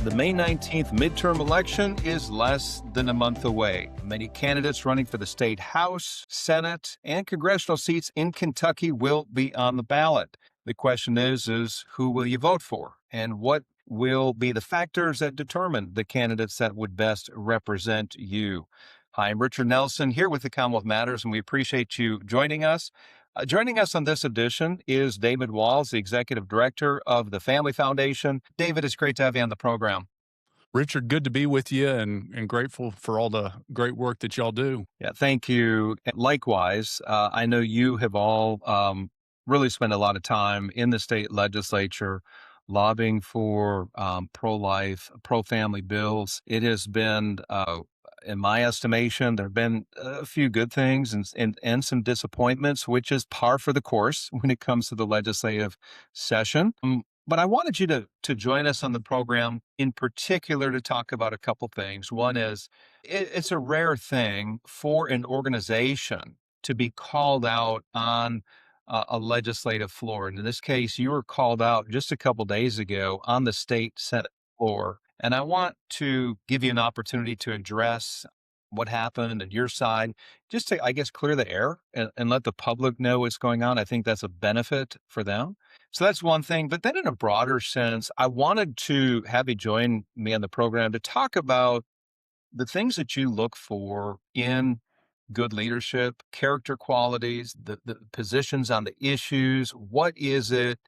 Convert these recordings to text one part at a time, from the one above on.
The May 19th midterm election is less than a month away. Many candidates running for the state House, Senate, and congressional seats in Kentucky will be on the ballot. The question is who will you vote for? And what will be the factors that determine the candidates that would best represent you? Hi, I'm Richard Nelson here with the Commonwealth Matters, and we appreciate you joining us. Joining us on this edition is David Walls, the Executive Director of the Family Foundation. David, it's great to have you on the program. Richard, good to be with you and grateful for all the great work that y'all do. Yeah, thank you. Likewise, I know you have all really spent a lot of time in the state legislature lobbying for pro-life, pro-family bills. It has been, in my estimation, there have been a few good things and some disappointments, which is par for the course when it comes to the legislative session. But I wanted you to join us on the program in particular to talk about a couple things. One is it's a rare thing for an organization to be called out on a legislative floor. And in this case, you were called out just a couple days ago on the state Senate floor. And I want to give you an opportunity to address what happened and your side, just to, I guess, clear the air and let the public know what's going on. I think that's a benefit for them. So that's one thing. But then in a broader sense, I wanted to have you join me on the program to talk about the things that you look for in good leadership, character qualities, the positions on the issues. What is it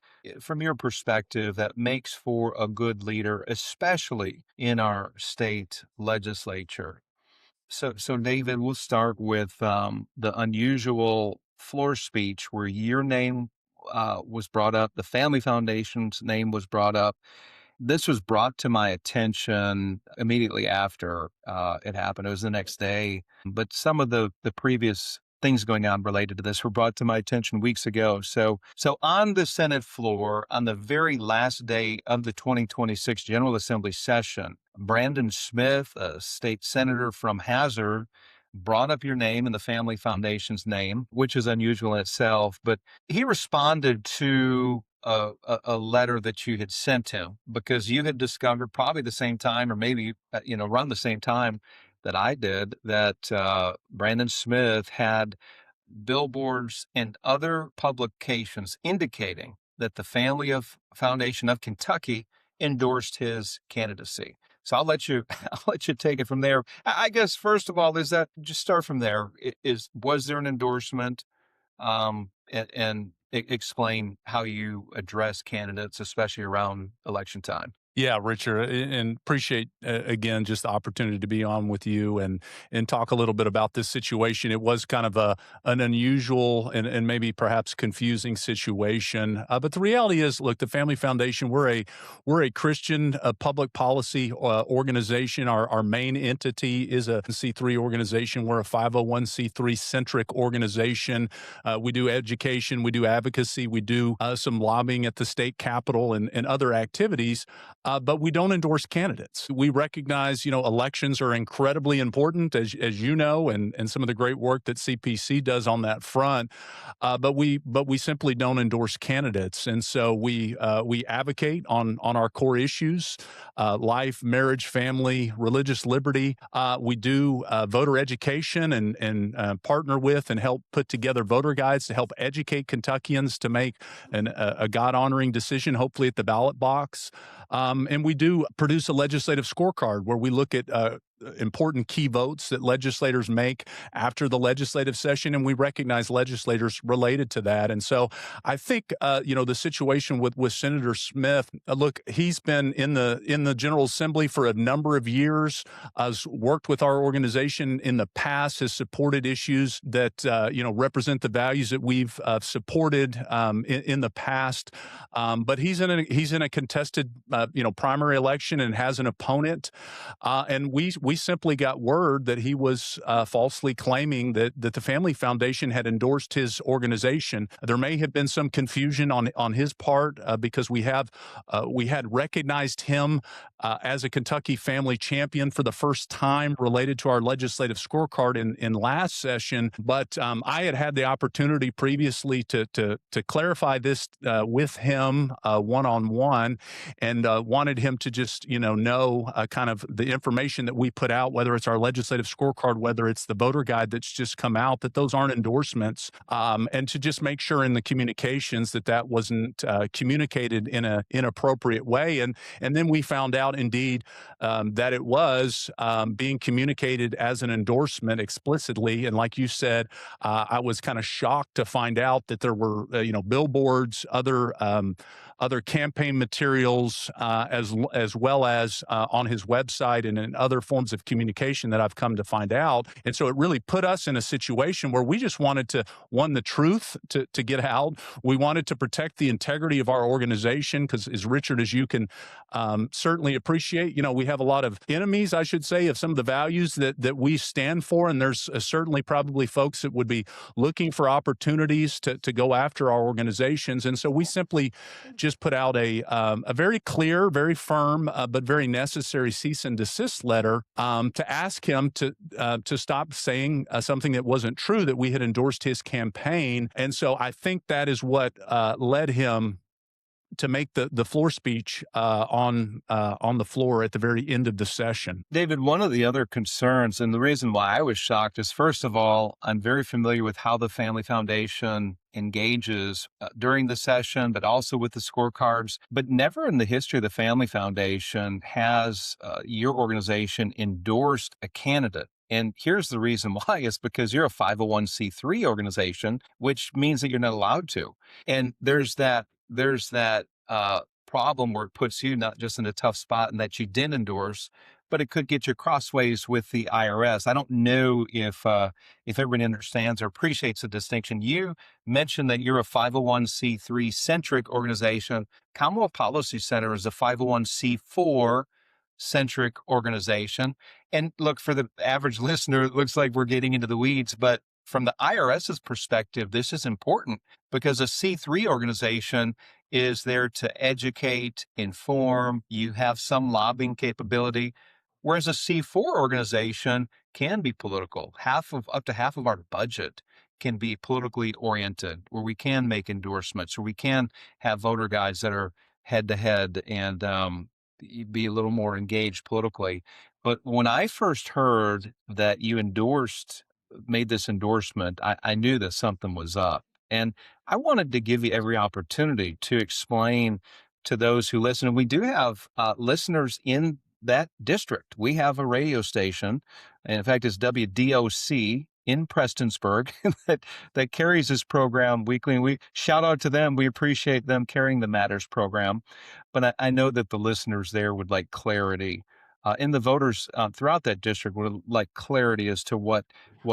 from your perspective that makes for a good leader, especially in our state legislature? So David, we'll start with the unusual floor speech where your name was brought up, the Family Foundation's name was brought up. This was brought to my attention immediately after it happened. It was the next day, but some of the previous things going on related to this were brought to my attention weeks ago. So on the Senate floor, on the very last day of the 2026 General Assembly session, Brandon Smith, a state senator from Hazard, brought up your name and the Family Foundation's name, which is unusual in itself, but he responded to a letter that you had sent him because you had discovered probably the same time or maybe, around the same time that I did, that Brandon Smith had billboards and other publications indicating that the Family Foundation of Kentucky endorsed his candidacy. So I'll let you take it from there. I guess first of all, is that just start from there. Was there an endorsement? And explain how you address candidates, especially around election time. Yeah, Richard, and appreciate again just the opportunity to be on with you and talk a little bit about this situation. It was kind of an unusual and maybe perhaps confusing situation, but the reality is, look, the Family Foundation, we're a Christian public policy organization. Our main entity is a C3 organization. We're a 501c3 centric organization. We do education, we do advocacy, we do some lobbying at the state capitol and other activities. But we don't endorse candidates. We recognize, elections are incredibly important, as you know, and some of the great work that CPC does on that front. But we simply don't endorse candidates, and so we advocate on our core issues: life, marriage, family, religious liberty. We do voter education and partner with and help put together voter guides to help educate Kentuckians to make a God-honoring decision, hopefully at the ballot box. And we do produce a legislative scorecard where we look at important key votes that legislators make after the legislative session, and we recognize legislators related to that. And so I think, the situation with Senator Smith, look, he's been in the General Assembly for a number of years, has worked with our organization in the past, has supported issues that, represent the values that we've supported in the past. But he's in a contested, primary election and has an opponent. And we we simply got word that he was falsely claiming that the Family Foundation had endorsed his organization. There may have been some confusion on his part because we had recognized him as a Kentucky family champion for the first time related to our legislative scorecard in last session. But I had the opportunity previously to clarify this with him one on one, and wanted him to just know kind of the information that we put out, whether it's our legislative scorecard, whether it's the voter guide that's just come out, that those aren't endorsements, and to just make sure in the communications that wasn't communicated in an inappropriate way. And then we found out indeed that it was being communicated as an endorsement explicitly. And like you said, I was kind of shocked to find out that there were billboards, other campaign materials, as well as on his website and in other forms of communication that I've come to find out. And so it really put us in a situation where we just wanted to, one, the truth to get out. We wanted to protect the integrity of our organization because, as Richard, as you can certainly appreciate, we have a lot of enemies, I should say, of some of the values that we stand for. And there's certainly probably folks that would be looking for opportunities to go after our organizations. And so we simply just put out a very clear, very firm, but very necessary cease and desist letter to ask him to stop saying something that wasn't true, that we had endorsed his campaign. And so I think that is what led him to make the floor speech on the floor at the very end of the session. David, one of the other concerns, and the reason why I was shocked is, first of all, I'm very familiar with how the Family Foundation engages during the session, but also with the scorecards. But never in the history of the Family Foundation has your organization endorsed a candidate. And here's the reason why: is because you're a 501c3 organization, which means that you're not allowed to. And there's that problem where it puts you not just in a tough spot and that you didn't endorse, but it could get you crossways with the IRS. I don't know if everyone understands or appreciates the distinction. You mentioned that you're a 501c3 centric organization. Commonwealth Policy Center is a 501c4 centric organization. And look, for the average listener, it looks like we're getting into the weeds, but from the IRS's perspective, this is important because a C3 organization is there to educate, inform, you have some lobbying capability, whereas a C4 organization can be political. Up to half of our budget can be politically oriented, where we can make endorsements, where we can have voter guides that are head to head and be a little more engaged politically. But when I first heard that you made this endorsement, I knew that something was up. And I wanted to give you every opportunity to explain to those who listen. And we do have listeners in that district. We have a radio station, and in fact, it's WDOC in Prestonsburg that carries this program weekly. And we shout out to them. We appreciate them carrying the Matters program. But I know that the listeners there would like clarity. And the voters throughout that district would like clarity as to what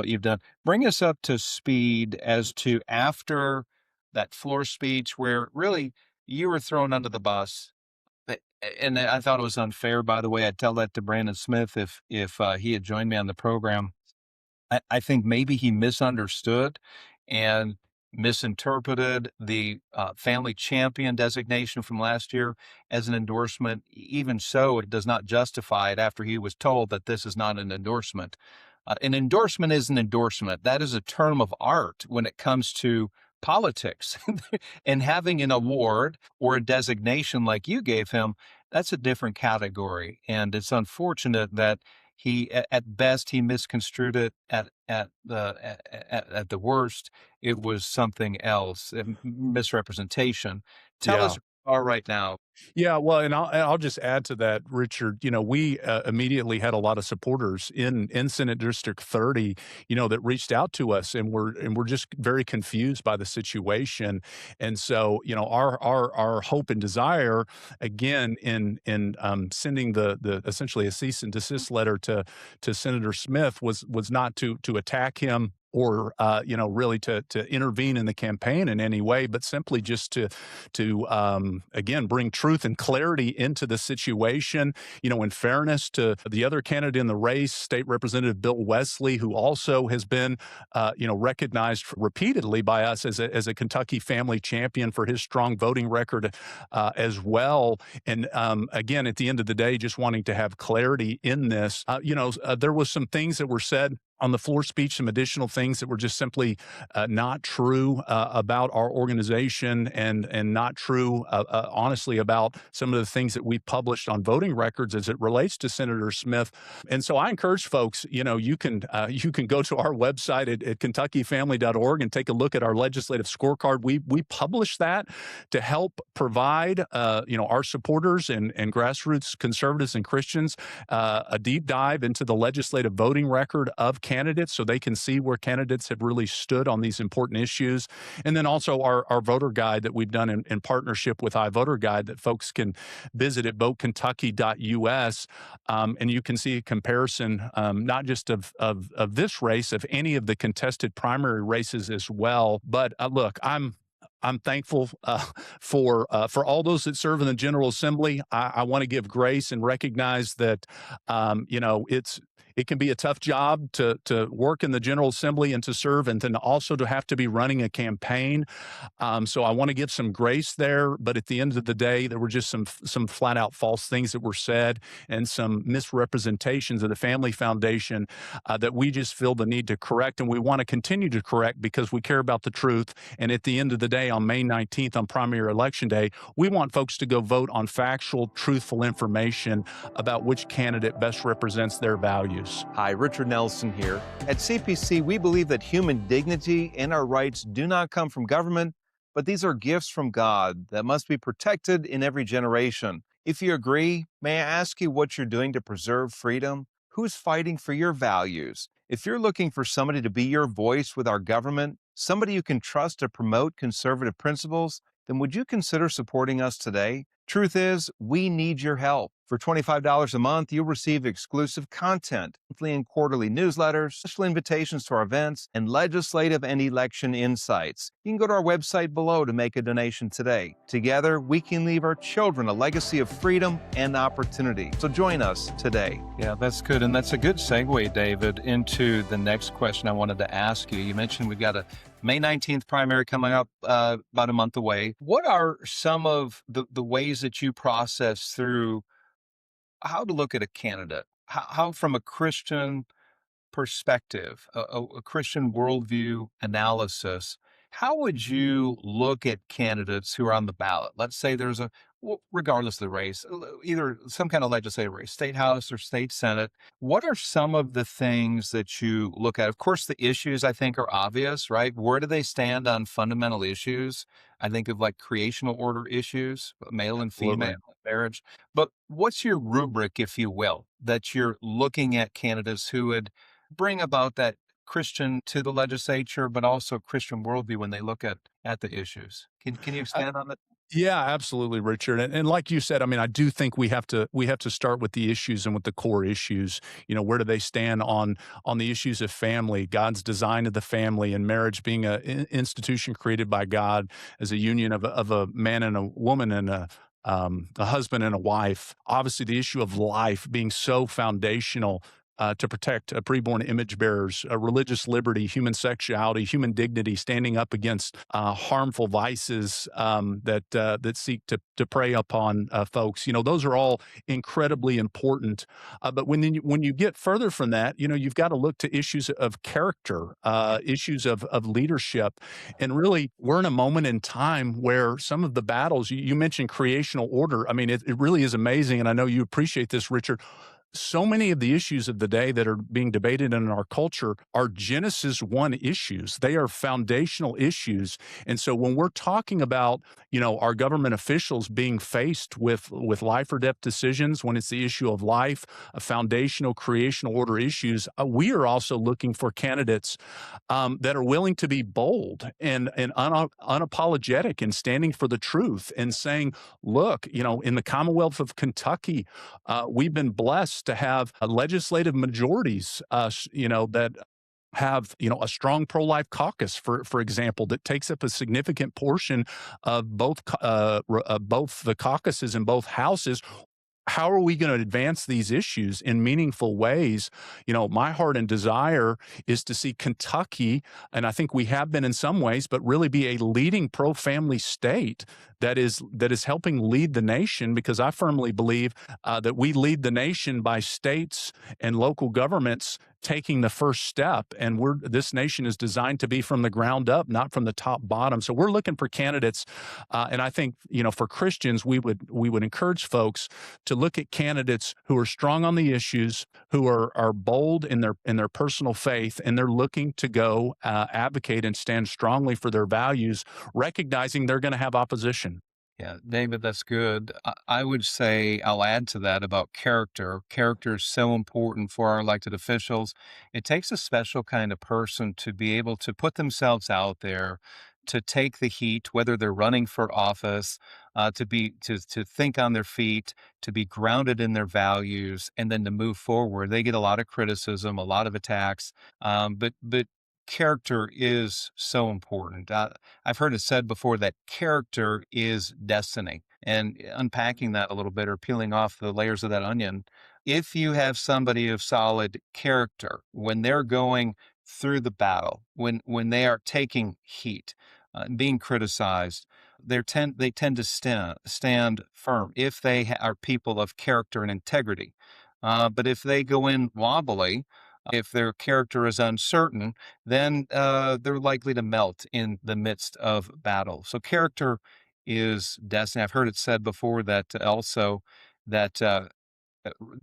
you've done. Bring us up to speed as to after that floor speech where really you were thrown under the bus. And I thought it was unfair, by the way. I'd tell that to Brandon Smith if he had joined me on the program. I think maybe he misunderstood and misinterpreted the family champion designation from last year as an endorsement. Even so, it does not justify it after he was told that this is not an endorsement. An endorsement is an endorsement. That is a term of art when it comes to politics. And having an award or a designation like you gave him, that's a different category. And it's unfortunate that at best he misconstrued it. At the worst, it was something else, a misrepresentation. Tell us Yeah. where you are right now. Yeah, well, and I'll just add to that, Richard. We immediately had a lot of supporters in Senate District 30, that reached out to us, and we're just very confused by the situation. And so, our hope and desire, again, in sending the essentially a cease and desist letter to Senator Smith was not to attack him or really to intervene in the campaign in any way, but simply just to again bring truth truth and clarity into the situation. In fairness to the other candidate in the race, State Representative Bill Wesley, who also has been, recognized repeatedly by us as a Kentucky family champion for his strong voting record as well. And again, at the end of the day, just wanting to have clarity in this. There was some things that were said on the floor speech, some additional things that were just simply not true about our organization, and not true, honestly, about some of the things that we published on voting records as it relates to Senator Smith. And so I encourage folks, you can go to our website at kentuckyfamily.org and take a look at our legislative scorecard. We publish that to help provide our supporters and grassroots conservatives and Christians a deep dive into the legislative voting record of candidates, so they can see where candidates have really stood on these important issues. And then also our voter guide that we've done in partnership with iVoter Guide, that folks can visit at votekentucky.us, and you can see a comparison, not just of this race, of any of the contested primary races as well. But look, I'm thankful for all those that serve in the General Assembly. I want to give grace and recognize that it can be a tough job to work in the General Assembly and to serve, and then also to have to be running a campaign. So I want to give some grace there. But at the end of the day, there were just some flat out false things that were said, and some misrepresentations of the Family Foundation that we just feel the need to correct, and we want to continue to correct because we care about the truth. And at the end of the day, on May 19th, on primary election day, we want folks to go vote on factual, truthful information about which candidate best represents their values. Hi, Richard Nelson here. At CPC, we believe that human dignity and our rights do not come from government, but these are gifts from God that must be protected in every generation. If you agree, may I ask you what you're doing to preserve freedom? Who's fighting for your values? If you're looking for somebody to be your voice with our government, somebody you can trust to promote conservative principles, then would you consider supporting us today? Truth is, we need your help. For $25 a month, you'll receive exclusive content, monthly and quarterly newsletters, special invitations to our events, and legislative and election insights. You can go to our website below to make a donation today. Together, we can leave our children a legacy of freedom and opportunity. So join us today. Yeah, that's good. And that's a good segue, David, into the next question I wanted to ask you. You mentioned we've got a May 19th primary coming up about a month away. What are some of the ways that you process through how to look at a candidate? How from a Christian perspective, a Christian worldview analysis, how would you look at candidates who are on the ballot? Let's say there's regardless of the race, either some kind of legislative race, state house or state senate. What are some of the things that you look at? Of course, the issues I think are obvious, right? Where do they stand on fundamental issues? I think of like creational order issues, male and female Absolutely. marriage. But what's your rubric, if you will, that you're looking at candidates who would bring about that Christian to the legislature, but also Christian worldview when they look at the issues? Can you expand on that? Yeah, absolutely, Richard. And like you said, I mean, I do think we have to start with the issues and with the core issues. Where do they stand on the issues of family, God's design of the family, and marriage being an institution created by God as a union of a man and a woman, and a husband and a wife. Obviously, the issue of life being so foundational to protect preborn image bearers, religious liberty, human sexuality, human dignity, standing up against harmful vices that seek to prey upon folks. Those are all incredibly important. But when you get further from that, you've got to look to issues of character, issues of leadership, and really, we're in a moment in time where some of the battles you mentioned creational order. I mean, it really is amazing, and I know you appreciate this, Richard. So many of the issues of the day that are being debated in our culture are Genesis 1 issues. They are foundational issues. And so when we're talking about, our government officials being faced with life or death decisions, when it's the issue of life, foundational creational order issues, we are also looking for candidates that are willing to be bold and unapologetic and standing for the truth and saying, look, in the Commonwealth of Kentucky, we've been blessed to have legislative majorities, that have, a strong pro-life caucus, for example, that takes up a significant portion of both the caucuses in both houses. How are we going to advance these issues in meaningful ways? My heart and desire is to see Kentucky, and I think we have been in some ways, but really be a leading pro-family state that is helping lead the nation, because I firmly believe that we lead the nation by states and local governments taking the first step. And this nation is designed to be from the ground up, not from the top bottom. So we're looking for candidates, and I think, for Christians, we would encourage folks to look at candidates who are strong on the issues, who are bold in their personal faith, and they're looking to go advocate and stand strongly for their values, recognizing they're going to have opposition. Yeah, David, that's good. I would say I'll add to that about character. Character is so important for our elected officials. It takes a special kind of person to be able to put themselves out there, to take the heat, whether they're running for office, to think on their feet, to be grounded in their values, and then to move forward. They get a lot of criticism, a lot of attacks, but character is so important. I've heard it said before that character is destiny. And unpacking that a little bit or peeling off the layers of that onion, if you have somebody of solid character, when they're going through the battle, when they are taking heat, being criticized, they tend to stand firm if they are people of character and integrity. But if they go in wobbly, if their character is uncertain, then they're likely to melt in the midst of battle. So character is destiny. I've heard it said before that also that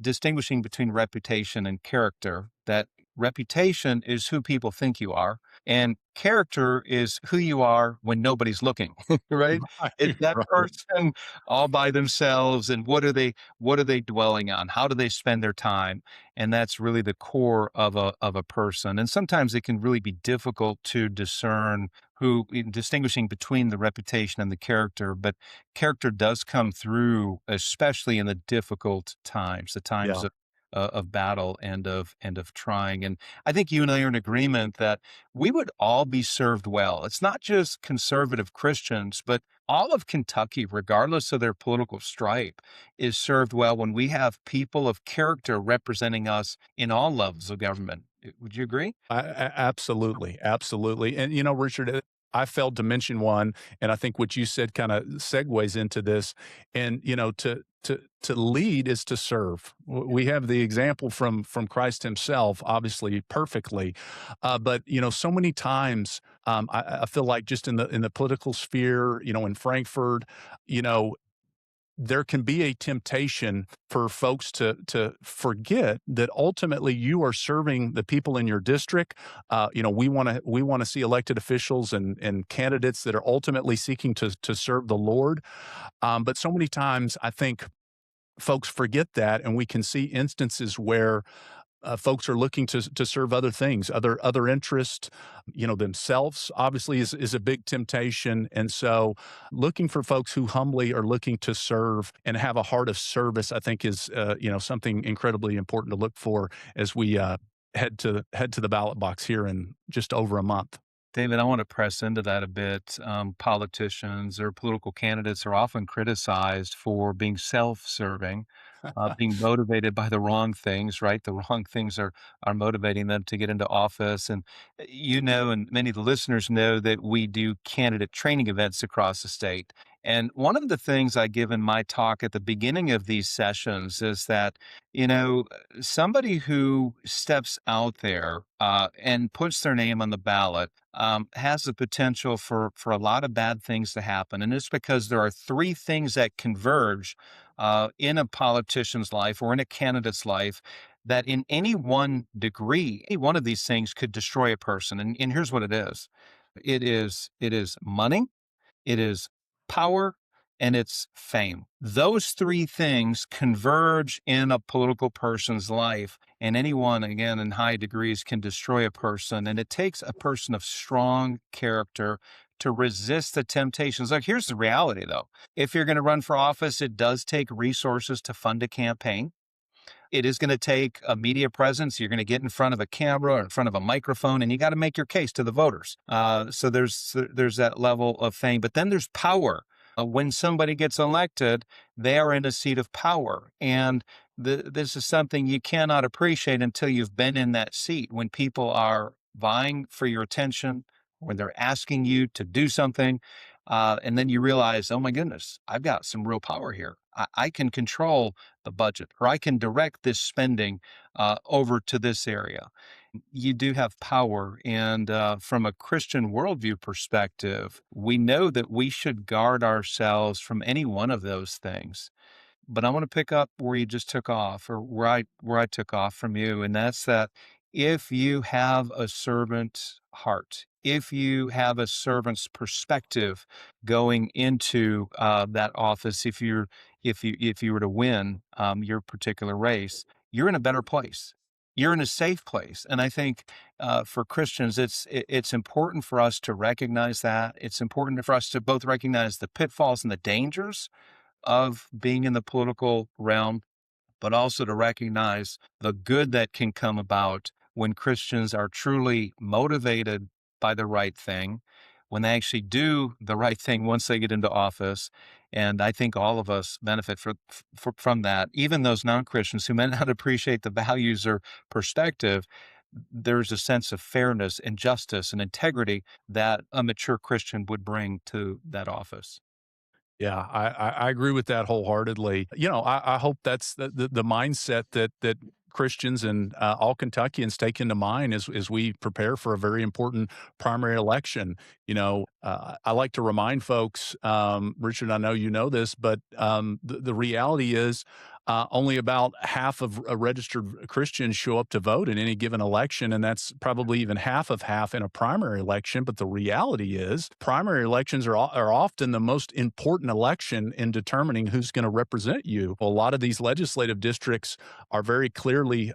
distinguishing between reputation and character, that reputation is who people think you are, and character is who you are when nobody's looking, right? It's Right, that right. person all by themselves, and what are they dwelling on? How do they spend their time? And that's really the core of a person. And sometimes it can really be difficult to discern who in distinguishing between the reputation and the character, but character does come through, especially in the difficult times, the times Yeah. of battle and of trying. And I think you and I are in agreement that we would all be served well. It's not just conservative Christians, but all of Kentucky, regardless of their political stripe, is served well when we have people of character representing us in all levels of government. Would you agree? Absolutely, absolutely. And Richard, I failed to mention one, and I think what you said kind of segues into this. And to lead is to serve. We have the example from Christ Himself, obviously perfectly, but so many times, I feel like just in the political sphere, in Frankfurt, you know, there can be a temptation for folks to forget that ultimately you are serving the people in your district. We want to see elected officials and candidates that are ultimately seeking to serve the Lord. But so many times, I think folks forget that, and we can see instances where folks are looking to serve other things, other interests, themselves obviously is a big temptation. And so looking for folks who humbly are looking to serve and have a heart of service, I think is, something incredibly important to look for as we head to the ballot box here in just over a month. David, I want to press into that a bit. Politicians or political candidates are often criticized for being self-serving, being motivated by the wrong things, right? The wrong things are motivating them to get into office. And and many of the listeners know that we do candidate training events across the state. And one of the things I give in my talk at the beginning of these sessions is that, you know, somebody who steps out there and puts their name on the ballot has the potential for a lot of bad things to happen, and it's because there are three things that converge in a politician's life or in a candidate's life that, in any one degree, any one of these things could destroy a person. And here's what it is: it is money, it is power, and it's fame. Those three things converge in a political person's life, and anyone, again, in high degrees, can destroy a person. And it takes a person of strong character to resist the temptations. Like, here's the reality, though. If you're going to run for office, it does take resources to fund a campaign. It is going to take a media presence. You're going to get in front of a camera or in front of a microphone, and you got to make your case to the voters. So there's that level of fame, but then there's power. When somebody gets elected, they are in a seat of power, and this is something you cannot appreciate until you've been in that seat. When people are vying for your attention, when they're asking you to do something, and then you realize, oh my goodness, I've got some real power here. I can control the budget, or I can direct this spending over to this area. You do have power. And from a Christian worldview perspective, we know that we should guard ourselves from any one of those things. But I want to pick up where you just took off, or where I took off from you, and that's that if you have a servant heart, if you have a servant's perspective going into that office, if you were to win your particular race, you're in a better place. You're in a safe place, and I think for Christians, it's important for us to recognize that. It's important for us to both recognize the pitfalls and the dangers of being in the political realm, but also to recognize the good that can come about when Christians are truly motivated by the right thing, when they actually do the right thing once they get into office. And I think all of us benefit from that. Even those non Christians who may not appreciate the values or perspective, there's a sense of fairness and justice and integrity that a mature Christian would bring to that office. Yeah, I agree with that wholeheartedly. I hope that's the mindset that Christians and all Kentuckians take into mind as we prepare for a very important primary election. I like to remind folks, Richard, I know you know this, but the reality is only about half of registered Christians show up to vote in any given election, and that's probably even half of half in a primary election. But the reality is, primary elections are often the most important election in determining who's going to represent you. A lot of these legislative districts are very clearly,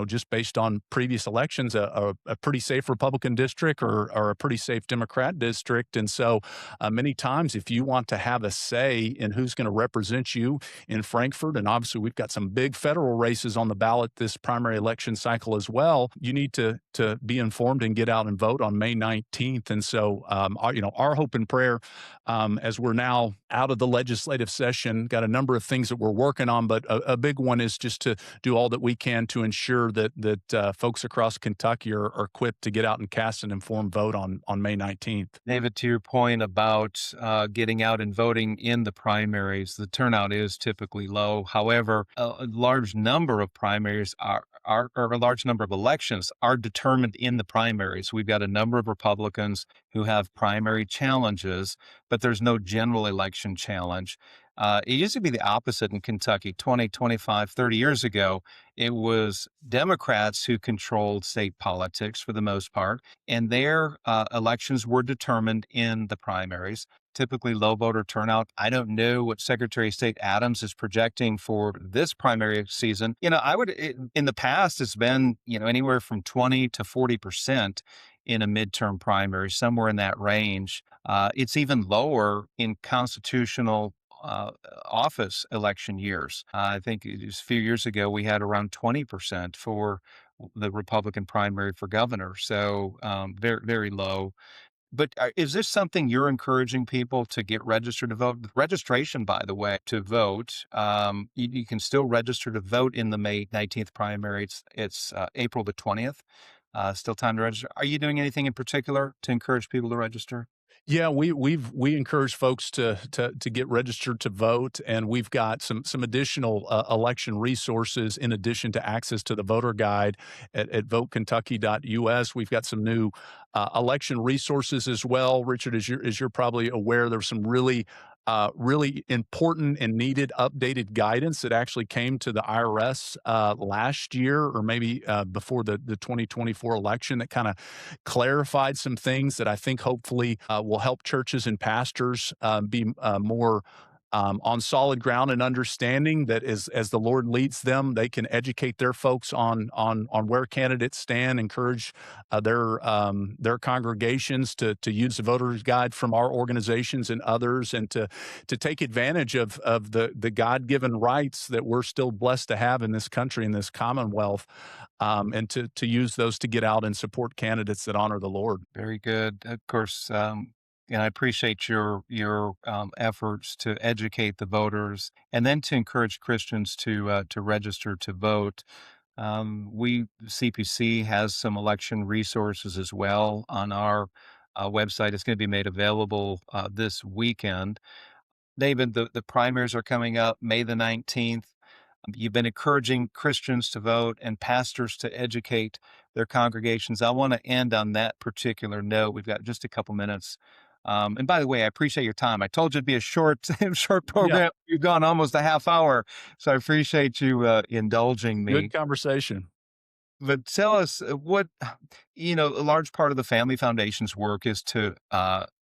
just based on previous elections, a pretty safe Republican district or a pretty safe Democrat district. And so many times, if you want to have a say in who's going to represent you in Frankfurt, and obviously we've got some big federal races on the ballot this primary election cycle as well, you need to be informed and get out and vote on May 19th. And so, our hope and prayer, as we're now out of the legislative session, got a number of things that we're working on, but a big one is just to do all that we can to ensure that folks across Kentucky are equipped to get out and cast an informed vote on May 19th. David, to your point about getting out and voting in the primaries, the turnout is typically low. However, a large number of primaries or a large number of elections are determined in the primaries. We've got a number of Republicans who have primary challenges, but there's no general election challenge. It used to be the opposite in Kentucky 20, 25, 30 years ago. It was Democrats who controlled state politics for the most part, and their elections were determined in the primaries, typically low voter turnout. I don't know what Secretary of State Adams is projecting for this primary season. In the past, it's been, anywhere from 20 to 40% in a midterm primary, somewhere in that range. It's even lower in constitutional office election years. I think it was a few years ago, we had around 20% for the Republican primary for governor. So very, very low. But is this something you're encouraging people to get registered to vote? Registration, by the way, to vote, you can still register to vote in the May 19th primary. It's April the 20th. Still time to register. Are you doing anything in particular to encourage people to register? Yeah, we encourage folks to get registered to vote, and we've got some additional election resources in addition to access to the voter guide at votekentucky.us. We've got some new election resources as well. Richard, as you're probably aware, there's some really important and needed updated guidance that actually came to the IRS last year, or maybe before the 2024 election, that kind of clarified some things that I think hopefully will help churches and pastors be more on solid ground and understanding that as the Lord leads them, they can educate their folks on where candidates stand, encourage their congregations to use the voters guide from our organizations and others, and to take advantage of the God given rights that we're still blessed to have in this country, in this Commonwealth, and to use those to get out and support candidates that honor the Lord. Very good. Of course, and I appreciate your efforts to educate the voters and then to encourage Christians to register to vote. We CPC has some election resources as well on our website. It's going to be made available this weekend. David, the primaries are coming up May the 19th. You've been encouraging Christians to vote and pastors to educate their congregations. I want to end on that particular note. We've got just a couple minutes. And by the way, I appreciate your time. I told you it'd be a short, short Yeah, program. You've gone almost a half hour, so I appreciate you indulging good me. conversation. But tell us a large part of the Family Foundation's work is to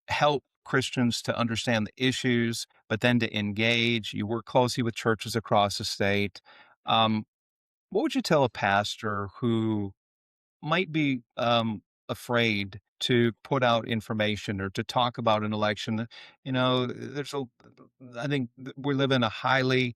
help Christians to understand the issues, but then to engage. You work closely with churches across the state. Um, what would you tell a pastor who might be afraid to put out information or to talk about an election? I think we live in a highly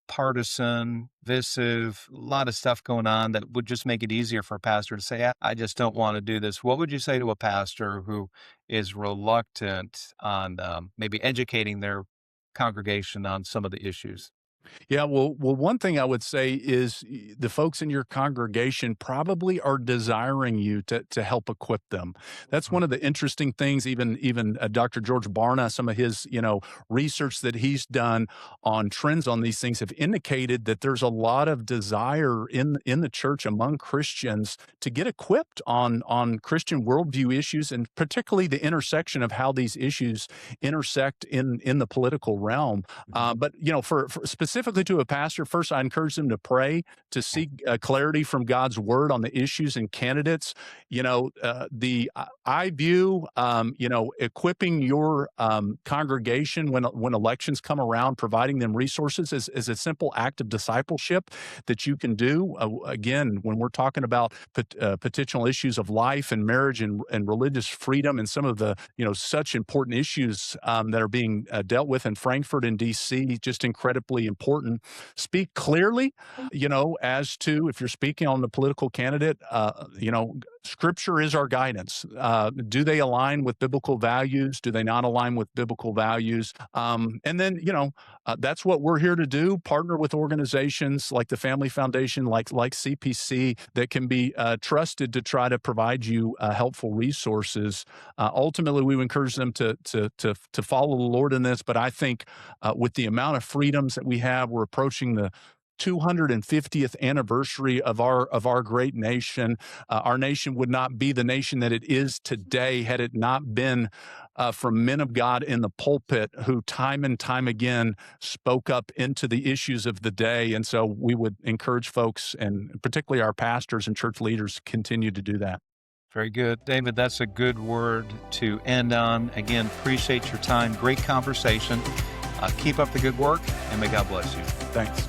partisan, divisive, a lot of stuff going on that would just make it easier for a pastor to say, I just don't want to do this. What would you say to a pastor who is reluctant on maybe educating their congregation on some of the issues? Yeah, well, one thing I would say is the folks in your congregation probably are desiring you to help equip them. That's one of the interesting things. Even Dr. George Barna, some of his research that he's done on trends on these things have indicated that there's a lot of desire in the church among Christians to get equipped on Christian worldview issues, and particularly the intersection of how these issues intersect in the political realm. But for specifically to a pastor, first I encourage them to pray, to seek clarity from God's word on the issues and candidates. I view equipping your congregation when elections come around, providing them resources as a simple act of discipleship that you can do. Again, when we're talking about potential issues of life and marriage and religious freedom and some of the such important issues that are being dealt with in Frankfurt and D.C., just incredibly important. Speak clearly, as to if you're speaking on the political candidate, Scripture is our guidance. Do they align with biblical values? Do they not align with biblical values? And then, that's what we're here to do. Partner with organizations like the Family Foundation, like CPC, that can be trusted to try to provide you helpful resources. Ultimately, we encourage them to follow the Lord in this. But I think with the amount of freedoms that we have, we're approaching the 250th anniversary of our great nation. Our nation would not be the nation that it is today had it not been from men of God in the pulpit who time and time again spoke up into the issues of the day. And so we would encourage folks, and particularly our pastors and church leaders, continue to do that. Very good. David, that's a good word to end on. Again, appreciate your time. Great conversation. Keep up the good work, and may God bless you. Thanks.